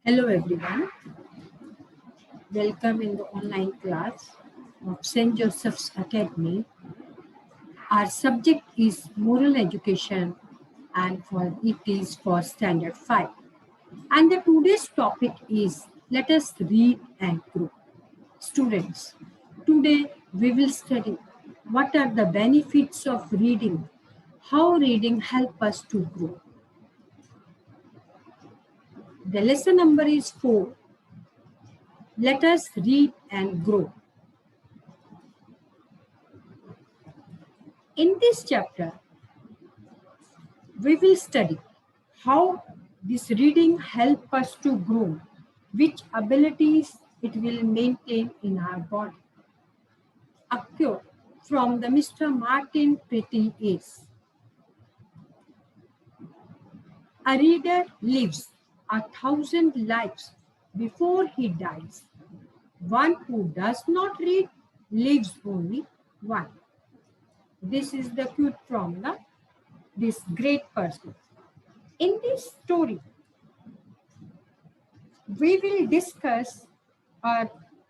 Hello everyone, welcome in the online class of St. Joseph's Academy. Our subject is moral education and for it is for standard 5. And the today's topic is let us read and grow. Students, today we will study what are the benefits of reading, how reading help us to grow. The lesson number is 4. Let us read and grow. In this chapter, we will study how this reading helps us to grow, which abilities it will maintain in our body. A quote from the Mr. Martin Pretty is, "A reader lives 1,000 lives before he dies. One who does not read lives only one." This is the quote from this great person. In this story, we will discuss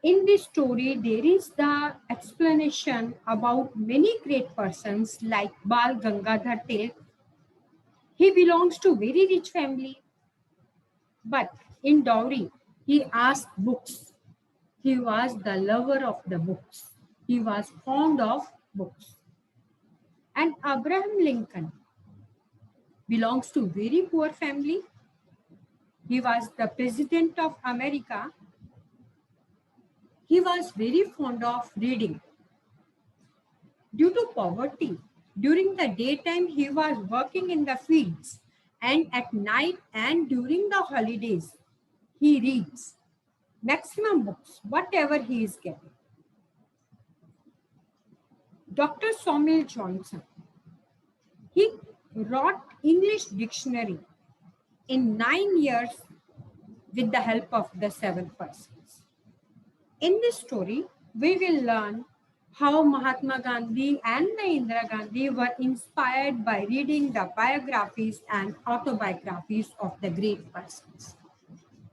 in this story there is the explanation about many great persons like Bal Gangadhar Tilak. He belongs to very rich family, but in dowry he asked books. He was the lover of the books. He was fond of books. And Abraham Lincoln belongs to very poor family. He was the president of America. He was very fond of reading. Due to poverty, during the daytime he was working in the fields, and at night and during the holidays he reads maximum books, whatever he is getting. Dr. Samuel Johnson, he wrote English dictionary in 9 years with the help of the 7 persons. In this story, we will learn how Mahatma Gandhi and the Indira Gandhi were inspired by reading the biographies and autobiographies of the great persons.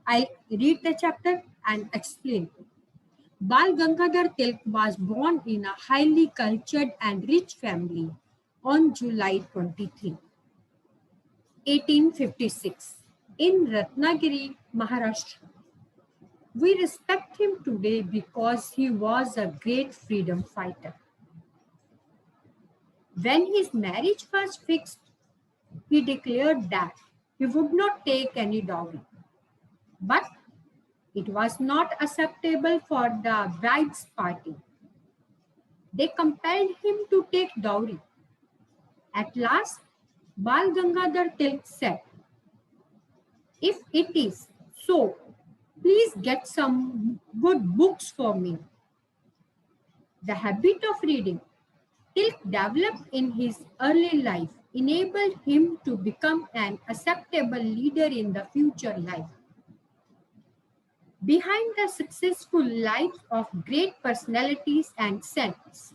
I'll read the chapter and explain. Bal Gangadhar Tilak was born in a highly cultured and rich family on July 23, 1856 in Ratnagiri, Maharashtra. We respect him today because he was a great freedom fighter. When his marriage was fixed, he declared that he would not take any dowry. But it was not acceptable for the bride's party. They compelled him to take dowry. At last, Bal Gangadhar Tilak said, "If it is so, please get some good books for me." The habit of reading Tilak developed in his early life enabled him to become an acceptable leader in the future life. Behind the successful lives of great personalities and saints,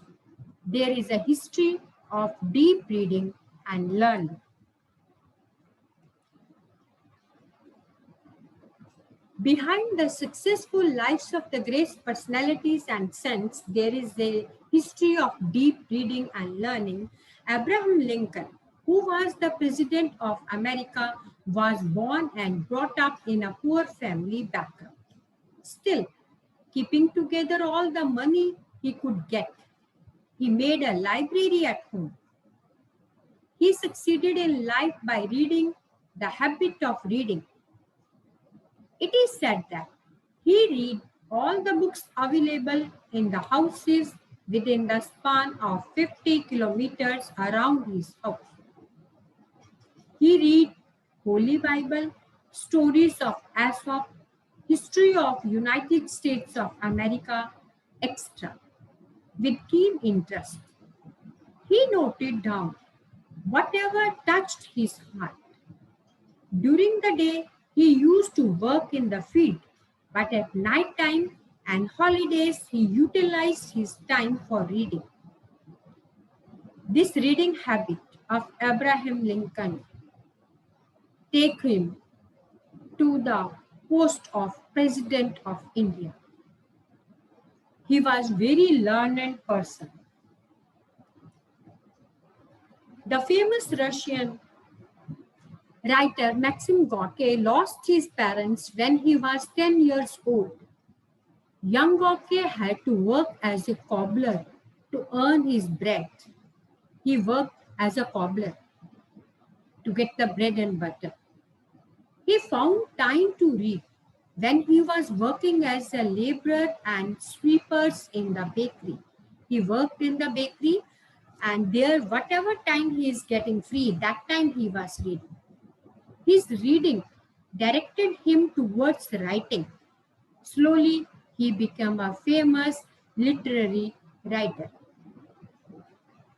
there is a history of deep reading and learning. Behind the successful lives of the great personalities and saints, there is a history of deep reading and learning. Abraham Lincoln, who was the president of America, was born and brought up in a poor family background. Still, keeping together all the money he could get, he made a library at home. He succeeded in life by reading, the habit of reading. It is said that he read all the books available in the houses within the span of 50 kilometers around his house. He read Holy Bible, stories of Aesop, history of United States of America, etc. with keen interest. He noted down whatever touched his heart. During the day, he used to work in the field, but at night time and holidays, he utilized his time for reading. This reading habit of Abraham Lincoln take him to the post of President of India. He was very learned person. The famous Russian writer Maxim Gorky lost his parents when he was 10 years old. Young Gorky had to work as a cobbler to earn his bread. He worked as a cobbler to get the bread and butter. He found time to read when he was working as a laborer and sweepers in the bakery. He worked in the bakery, and there, whatever time he is getting free, that time he was reading. His reading directed him towards writing. Slowly, he became a famous literary writer.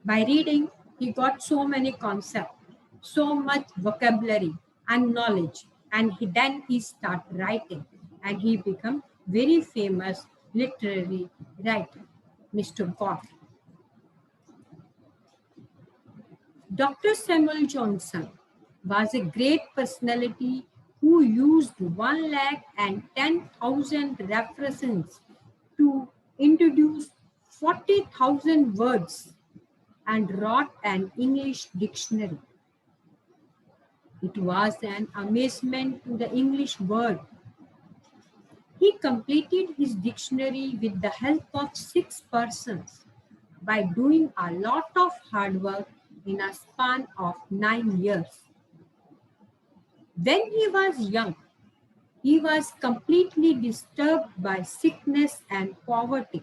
By reading, he got so many concepts, so much vocabulary and knowledge, and then he started writing, and he became very famous literary writer, Mr. Goff. Dr. Samuel Johnson was a great personality who used 110,000 references to introduce 40,000 words and wrote an English dictionary. It was an amazement to the English world. He completed his dictionary with the help of 6 persons by doing a lot of hard work in a span of 9 years. When he was young, he was completely disturbed by sickness and poverty.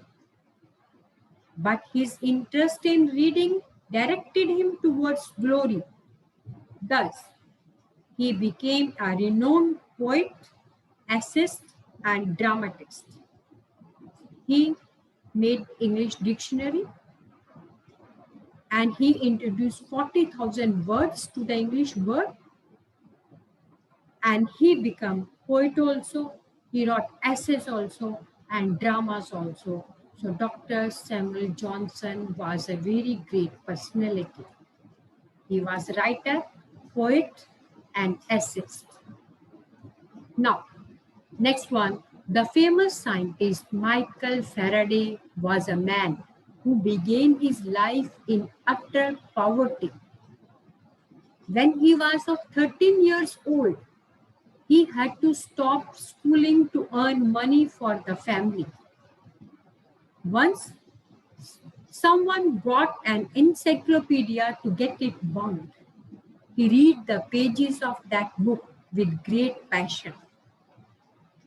But his interest in reading directed him towards glory. Thus, he became a renowned poet, essayist, and dramatist. He made English dictionary and he introduced 40,000 words to the English word, and he became poet also. He wrote essays also and dramas also. So Dr. Samuel Johnson was a very great personality. He was a writer, poet, and essayist. Now, next one, the famous scientist Michael Faraday was a man who began his life in utter poverty. When he was of 13 years old, he had to stop schooling to earn money for the family. Once, someone brought an encyclopedia to get it bound. He read the pages of that book with great passion.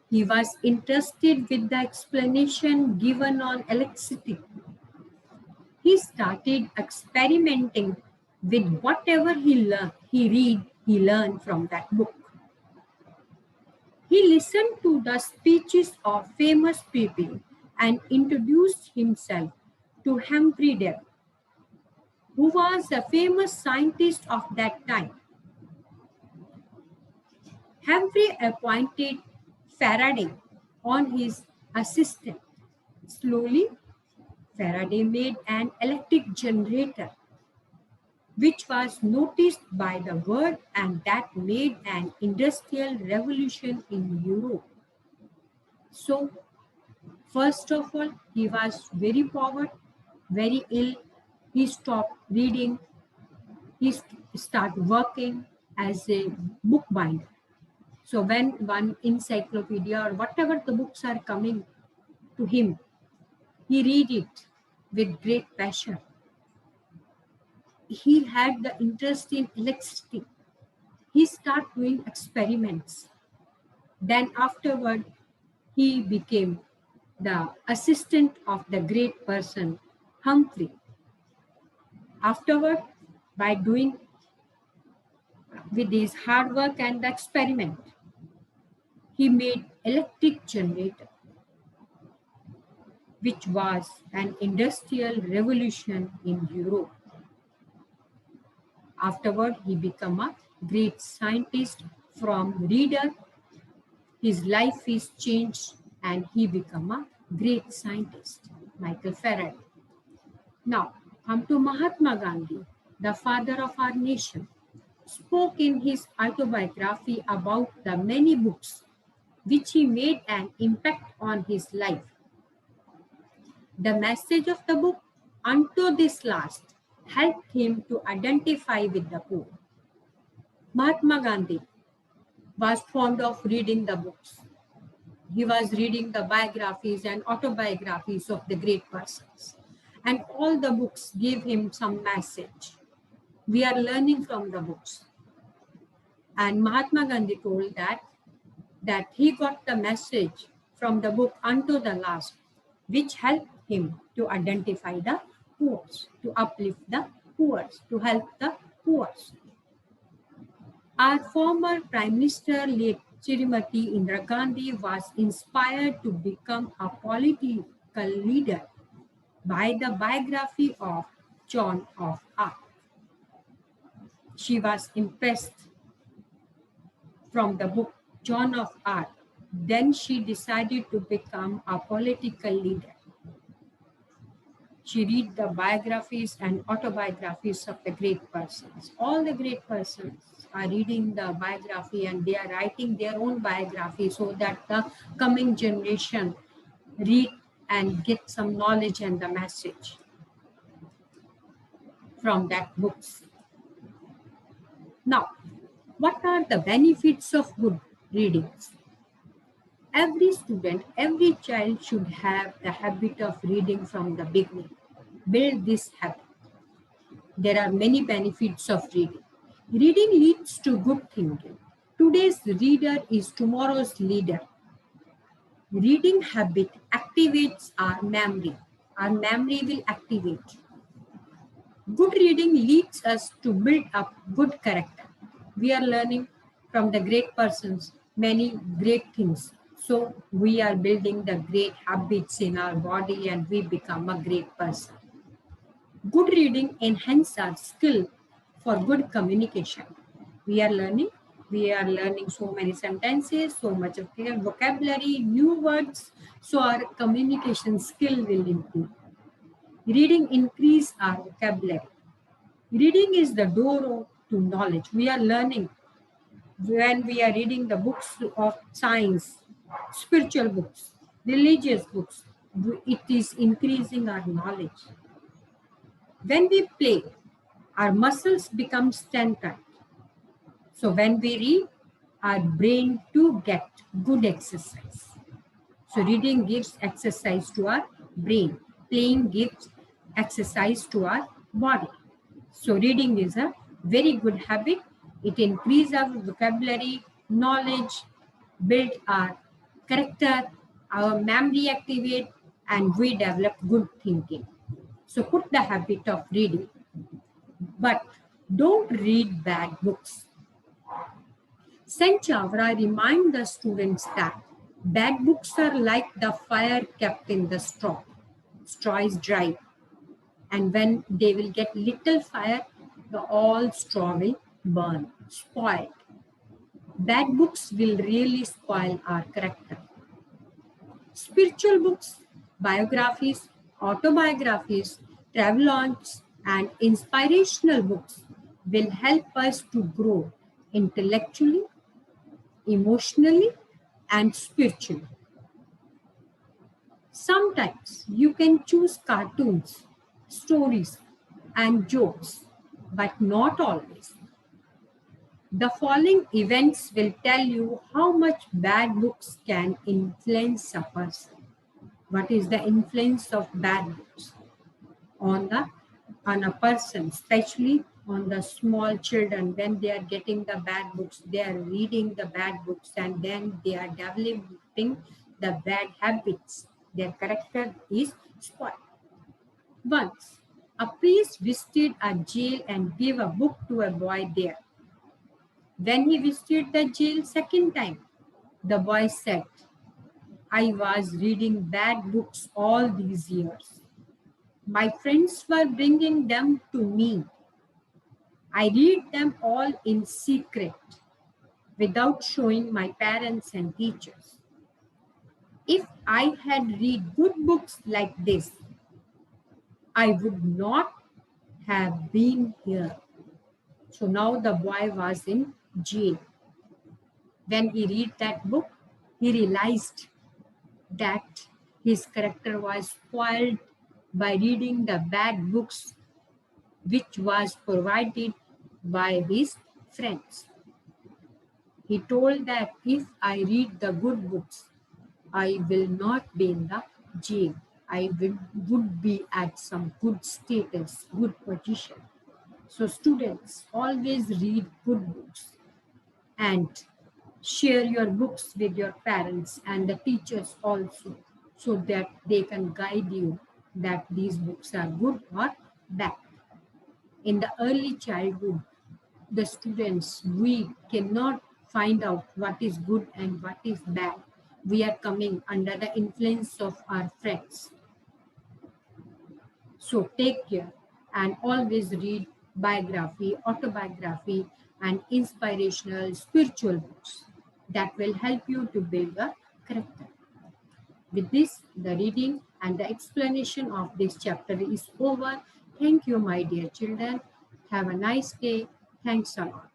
He was interested with the explanation given on electricity. He started experimenting with whatever he learned from that book. He listened to the speeches of famous people and introduced himself to Humphrey Davy, who was a famous scientist of that time. Humphrey appointed Faraday on his assistant. Slowly, Faraday made an electric generator, which was noticed by the world, and that made an industrial revolution in Europe. So, first of all, he was very poor, very ill. He stopped reading. He started working as a bookbinder. So when one encyclopedia or whatever the books are coming to him, he read it with great passion. He had the interest in electricity. He started doing experiments. Then afterward, he became the assistant of the great person, Humphrey. Afterward, by doing with his hard work and the experiment, he made electric generator, which was an industrial revolution in Europe. Afterward, he became a great scientist. From reader, his life is changed and he became a great scientist, Michael Faraday. Now, come to Mahatma Gandhi, the father of our nation, spoke in his autobiography about the many books which he made an impact on his life. The message of the book, Unto This Last, helped him to identify with the poor. Mahatma Gandhi was fond of reading the books. He was reading the biographies and autobiographies of the great persons. And all the books gave him some message. We are learning from the books. And Mahatma Gandhi told that he got the message from the book Unto the Last, which helped him to identify the poor, to uplift the poor, to help the poor. Our former Prime Minister, late Srimati Indira Gandhi, was inspired to become a political leader by the biography of Joan of Arc. She was impressed from the book Joan of Arc. Then she decided to become a political leader. She read the biographies and autobiographies of the great persons. All the great persons are reading the biography and they are writing their own biography so that the coming generation read and get some knowledge and the message from that books. Now, what are the benefits of good readings? Every student, every child should have the habit of reading from the beginning. Build this habit. There are many benefits of reading. Reading leads to good thinking. Today's reader is tomorrow's leader. Reading habit activates our memory. Our memory will activate. Good reading leads us to build up good character. We are learning from the great persons many great things. So we are building the great habits in our body and we become a great person. Good reading enhances our skill for good communication. We are learning so many sentences, so much of vocabulary, new words, so our communication skill will improve. Reading increases our vocabulary. Reading is the door to knowledge. We are learning when we are reading the books of science, spiritual books, religious books. It is increasing our knowledge. When we play, our muscles become strengthened. So when we read, our brain too get good exercise. So reading gives exercise to our brain. Playing gives exercise to our body. So reading is a very good habit. It increases our vocabulary, knowledge, build our character, our memory activate, and we develop good thinking. So put the habit of reading, but don't read bad books. Saint Chopra reminds the students that bad books are like the fire kept in the straw. Straw is dry, and when they will get little fire, the all straw will burn, spoil. Bad books will really spoil our character. Spiritual books, biographies, autobiographies, travelogues, and inspirational books will help us to grow intellectually, emotionally, and spiritually. Sometimes you can choose cartoons, stories, and jokes, but not always. The following events will tell you how much bad books can influence a person. What is the influence of bad books on a person, especially on the small children? When they are getting the bad books, they are reading the bad books and then they are developing the bad habits. Their character is spoiled. Once, a priest visited a jail and gave a book to a boy there. When he visited the jail second time, the boy said, I was reading bad books all these years. My friends were bringing them to me. I read them all in secret without showing my parents and teachers. If I had read good books like this, I would not have been here. So now the boy was in jail. When he read that book, He realized that his character was spoiled by reading the bad books which was provided by his friends. He told that if I read the good books, I will not be in the jail. Would be at some good status, good position. So students always read good books and share your books with your parents and the teachers also so that they can guide you that these books are good or bad. In the early childhood, the students, we cannot find out what is good and what is bad. We are coming under the influence of our friends. So take care and always read biography, autobiography, and inspirational spiritual books that will help you to build a character. With this, the reading and the explanation of this chapter is over. Thank you, my dear children. Have a nice day. Thanks a lot.